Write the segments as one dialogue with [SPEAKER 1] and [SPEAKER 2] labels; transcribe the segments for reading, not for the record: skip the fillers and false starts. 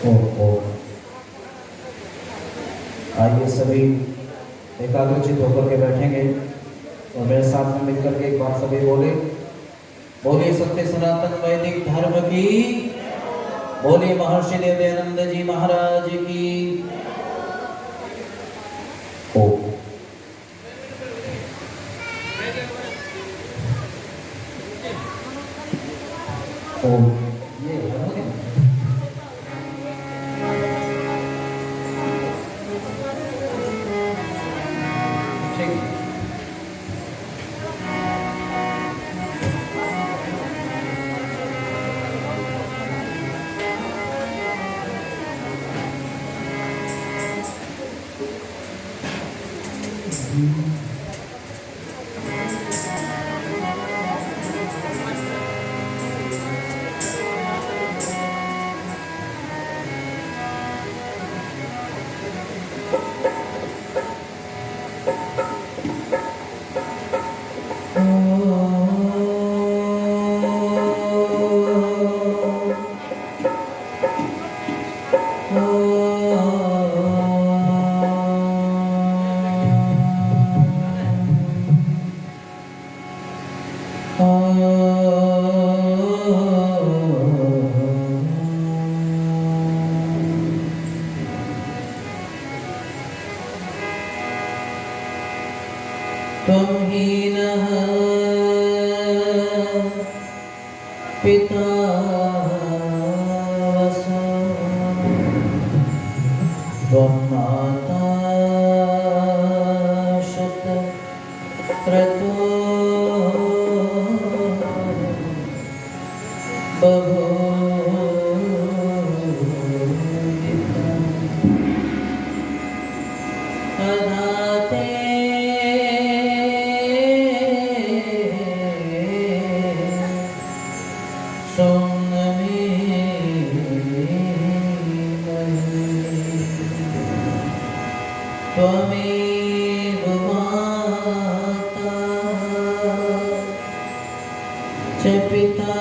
[SPEAKER 1] ओ आइए सभी एकाग्रचित होकर के बैठेंगे और मेरे साथ में मिलकर के एक बात सभी बोलिए सत्य सनातन वैदिक धर्म की, बोलिए महर्षि देवदयानंद जी महाराज की। ओम ये त्वमहीनः पिता वसो त्वं माता शतक्रतो त्वमेव माता च पिता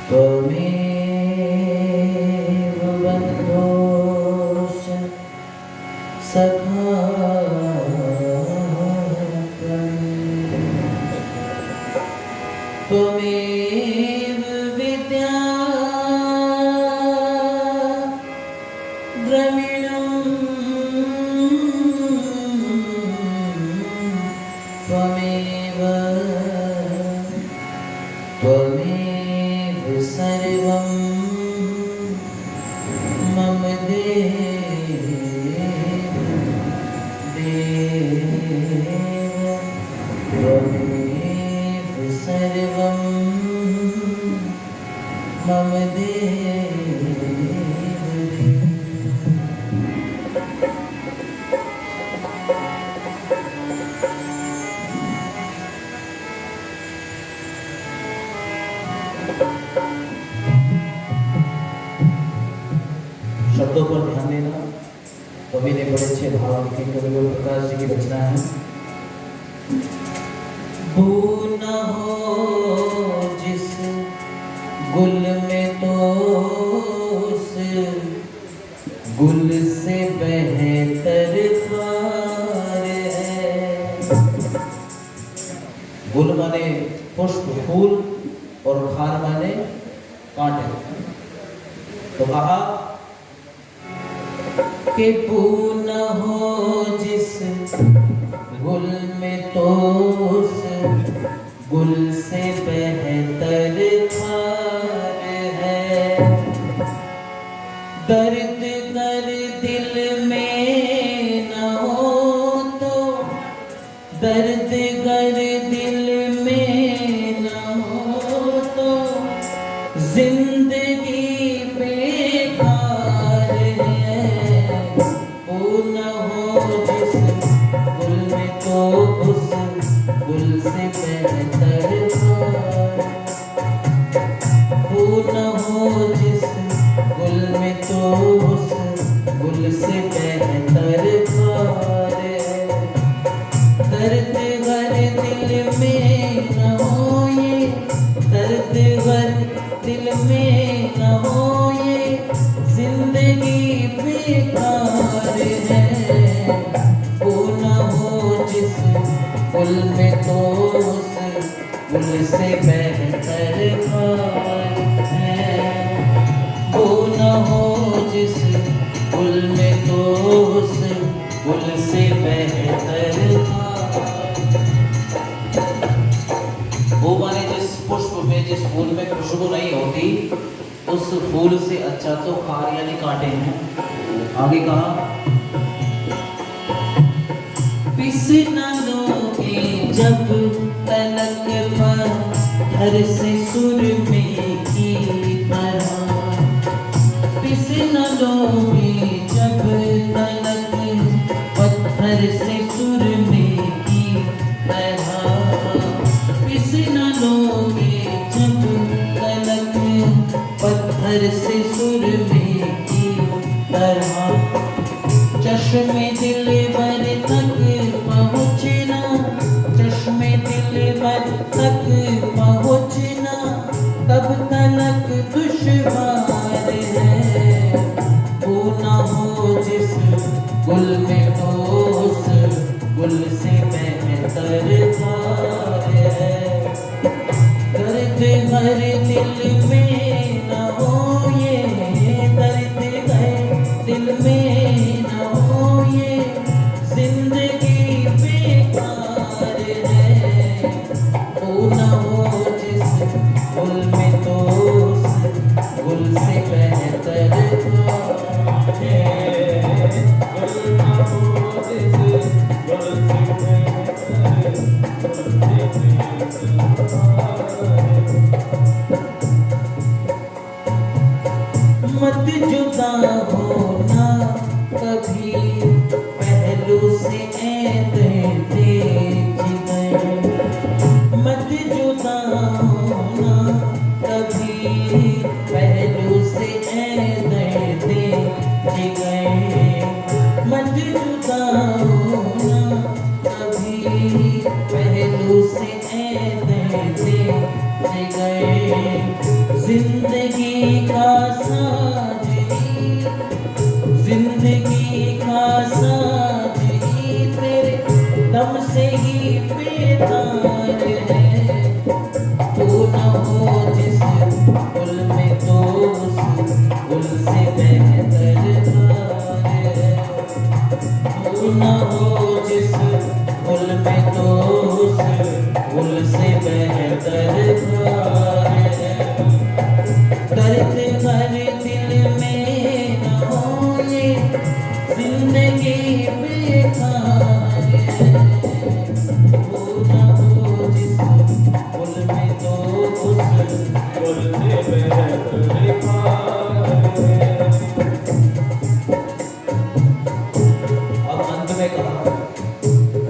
[SPEAKER 1] त्वमेव बन्धुश्च सखा त्वमेव विद्या त्वमेव सर्वं मम देव त्वमेव सर्वं मम शब्दों पर ध्यान देना। कवि ने बड़े अच्छे भाव लिखे। कवि गुरु प्रकाश जी की रचना है। भूल न हो जिस गुल में तो उस गुल से बेहतर खार है। गुल माने पुष्प फूल और खार माने कांटे। तो कहा कि पूर्ण हो जिस गुल में तो उस गुल से बेहतर खार है। दर्द कर दिल में न हो तो दर्द कर दिल में न हो तो जिंदगी बेकार है। पूर्ण हो जिस गुल में तो उस गुल से बेहतर गुल से बेहतर खार है। वो न हो जिस गुल में तो उस गुल से बेहतर खार। वो माने जिस पुष्प में, जिस फूल में खुशबू नहीं होती, उस फूल से अच्छा तो खार यानी कांटे हैं। आगे कहा, पिस न लोगे जब तलक पत्थर से सुरमे की तरह। पिस न लोगे जब तलक पत्थर से सुरमे की तरह। पिस न लोगे जब तलक पत्थर से सुरमे की तरह। चश्मे दिलबर तक पहुँचना, चश्मे दिलबर तक पहुँचना तब तलक दुश्वार है। वो न हो जिस गुल में तो उस गुल से बेहतर खार है। दर्द हर दिल में न हो ये, दर्द हर दिल में न हो ये, जिंदगी बेकार है। वो न हो जिस गुल में तो उस गुल से बेहतर खार है। गुल न हो जिस गुल से बेहतर, मत जुदा होना कभी पहलू से ऐसे जिगर। मत जुदा होना कभी पहलू से ऐसे जिगर। मत जुदा होना कभी पहलू से ऐसे जिगर। जिंदगी का साजनी, जिंदगी का साजनी तेरे दम से ही बेदार है। वो न हो जिस गुल में तो उस गुल से बेहतर खार है। वो न हो जिस गुल में तो उस गुल से बेहतर खार है। दर्द हर दिल में न हो ये, जिंदगी बेकार है। वो न हो जिस गुल में तो उस गुल से बेहतर खार है। अब अंत में कहा,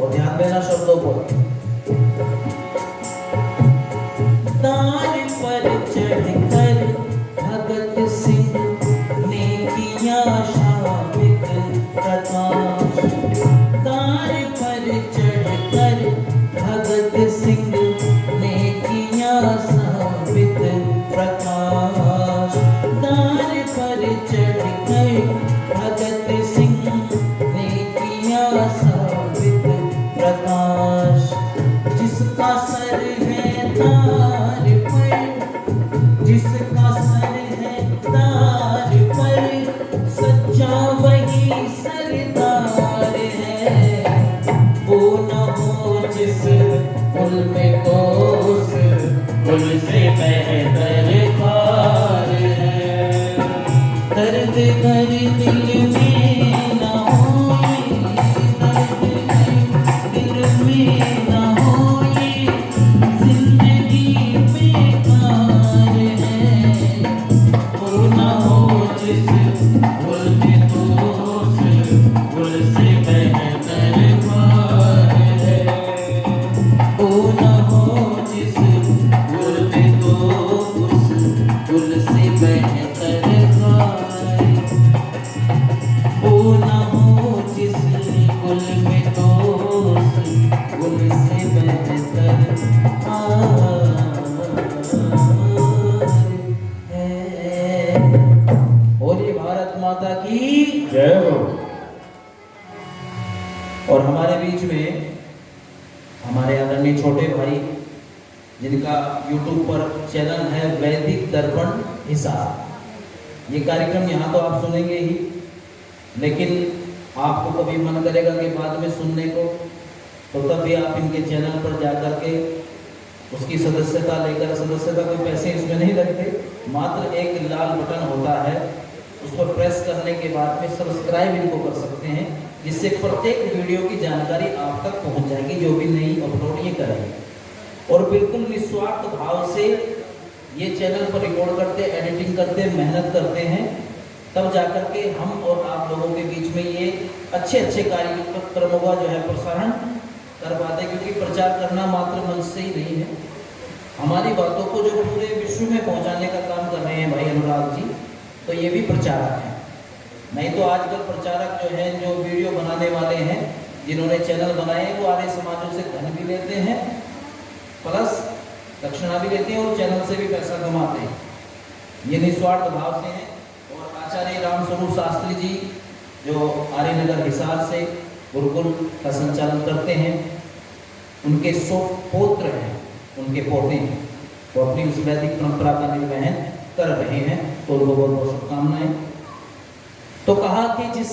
[SPEAKER 1] और ध्यान देना शब्दों पर, तार पर चढ़कर भगत सिंह ने किया शाबित प्रकाश। तार पर चढ़कर भगत सिंह ने किया साबित प्रकाश। तार पर चढ़कर भगत सिंह ने किया साबित प्रकाश। जिसका सर है तार पर, जिसका सर है तार पर, सच्चा वही सरदार है। वो न हो जिस गुल में तो उस गुल से बेहतर खार है। दर्द हर दिल में न हो ये, दर्द दिल में न हो ये, जिंदगी बेकार है। वो न हो जिस गुल में तो उस गुल से बेहतर खार है। वो न हो जिस गुल में तो उस गुल से बेहतर खार। वो न हो जिस गुल में तो उस गुल से बेहतर है। बोलिए भारत माता की
[SPEAKER 2] जय हो।
[SPEAKER 1] और हमारे बीच में हमारे आदरणीय छोटे भाई जिनका YouTube पर चैनल है वैदिक दर्पण हिसार। ये कार्यक्रम यहाँ तो आप सुनेंगे ही, लेकिन आपको कभी मन करेगा कि बाद में सुनने को, तो तब भी आप इनके चैनल पर जाकर के उसकी सदस्यता लेकर, सदस्यता कोई पैसे इसमें नहीं लगते, मात्र एक लाल बटन होता है, उस पर प्रेस करने के बाद में सब्सक्राइब इनको कर सकते हैं, जिससे प्रत्येक वीडियो की जानकारी आप तक पहुंच जाएगी, जो भी नई अपलोड ये करेंगे। और बिल्कुल निस्वार्थ भाव से ये चैनल पर रिकॉर्ड करते, एडिटिंग करते, मेहनत करते हैं, तब जाकर के हम और आप लोगों के बीच में ये अच्छे अच्छे कार्यक्रमों का जो है प्रसारण कर पाते, क्योंकि प्रचार करना मात्र मंच से ही नहीं है, हमारी बातों को जो पूरे विश्व में पहुंचाने का काम कर रहे हैं भाई अनुराग जी, तो ये भी प्रचारक हैं। नहीं तो आजकल प्रचारक जो है, जो वीडियो बनाने वाले हैं, जिन्होंने चैनल बनाए हैं, वो आर्य समाजों से धन भी लेते हैं, प्लस दक्षिणा भी लेते हैं और चैनल से भी पैसा कमाते हैं। ये निस्वार्थ भाव से हैं। और आचार्य रामस्वरूप शास्त्री जी जो आर्यनगर हिसार से गुरुकुल का संचालन करते हैं, उनके 100 पौत्र हैं, उनके पोते हैं, वो अपनी उस वैदिक परंपरा का निर्वहन कर रहे हैं, तो उनको बहुत बहुत शुभकामनाएं। तो कहा कि जिस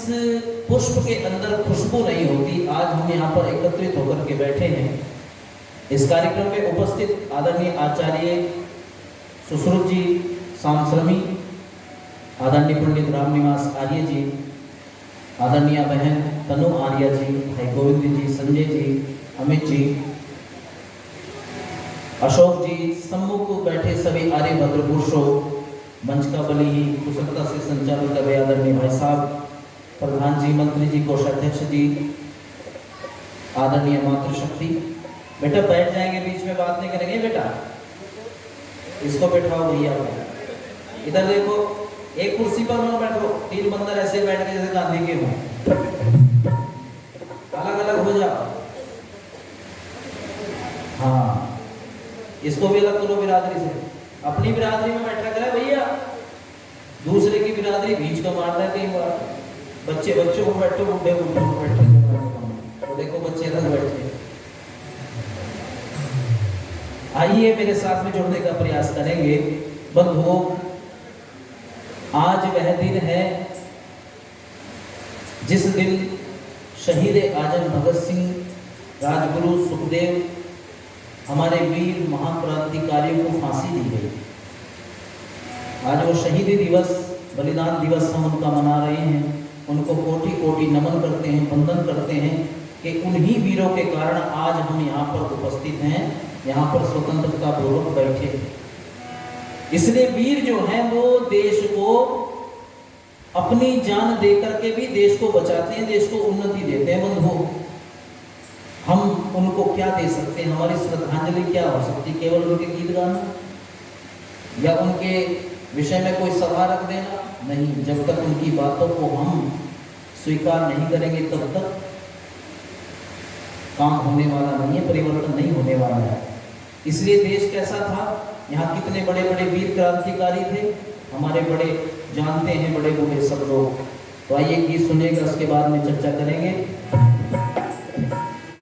[SPEAKER 1] पुष्प के अंदर खुशबू नहीं होती, आज हम यहाँ पर एकत्रित होकर के बैठे हैं। इस कार्यक्रम में उपस्थित आदरणीय आचार्य सुश्रुत जी सांश्रमी, आदरणीय पंडित रामनिवास आर्य जी, आदरणीय बहन तनु आर्य जी, भाई गोविंद जी, संजय जी, अमित जी, अशोक जी, सम्मुख बैठे सभी आर्य भद्र पुरुषों, मंच का बली ही कुशलता से संचालन कर रहे आदरणीय भाई साहब, प्रधान जी, मंत्री जी, कोषाध्यक्ष जी, आदरणीय मातृशक्ति। बेटा बैठ जाएंगे, बीच में बात नहीं करेंगे बेटा, इसको बैठाओ भैया, इधर देखो, एक कुर्सी पर मत बैठो, 3 बंदर ऐसे बैठ के जैसे गांधी के हों, अलग अलग हो जाओ। हाँ, इसको भी अलग करो बिरादरी से, अपनी बिरादरी में बैठा करे भैया, दूसरे की बिरादरी बीच का मारता है कई बार। बच्चों को बैठो, बुढ़े को बैठो, तो देखो बच्चे अलग बैठे। आइए मेरे साथ में जुड़ने का प्रयास करेंगे। बंधुओं, आज वह दिन है जिस दिन शहीद आजम भगत सिंह, राजगुरु सुखदेव, हमारे वीर महाक्रांतिकारियों को फांसी दी गई। आज वो शहीदी दिवस, बलिदान दिवस हम उनका मना रहे हैं, उनको कोटि कोटि नमन करते हैं, वंदन करते हैं कि उन्हीं वीरों के कारण आज हम यहाँ पर उपस्थित हैं, यहाँ पर स्वतंत्रता पूर्वक बैठे हैं। इसलिए वीर जो हैं वो देश को अपनी जान दे करके भी देश को बचाते हैं, देश को उन्नति देते हैं। बंधु, हम उनको क्या दे सकते हैं? हमारी श्रद्धांजलि क्या हो सकती? केवल उनके गीत गाना या उनके विषय में कोई सभा रख देना? नहीं, जब तक उनकी बातों को हम स्वीकार नहीं करेंगे तब तक काम होने वाला नहीं है, परिवर्तन नहीं होने वाला है। इसलिए देश कैसा था, यहाँ कितने बड़े बड़े वीर क्रांतिकारी थे, हमारे बड़े जानते हैं, बड़े बूढ़े सब लोग। तो आइए गीत सुनेगा, उसके बाद में चर्चा करेंगे।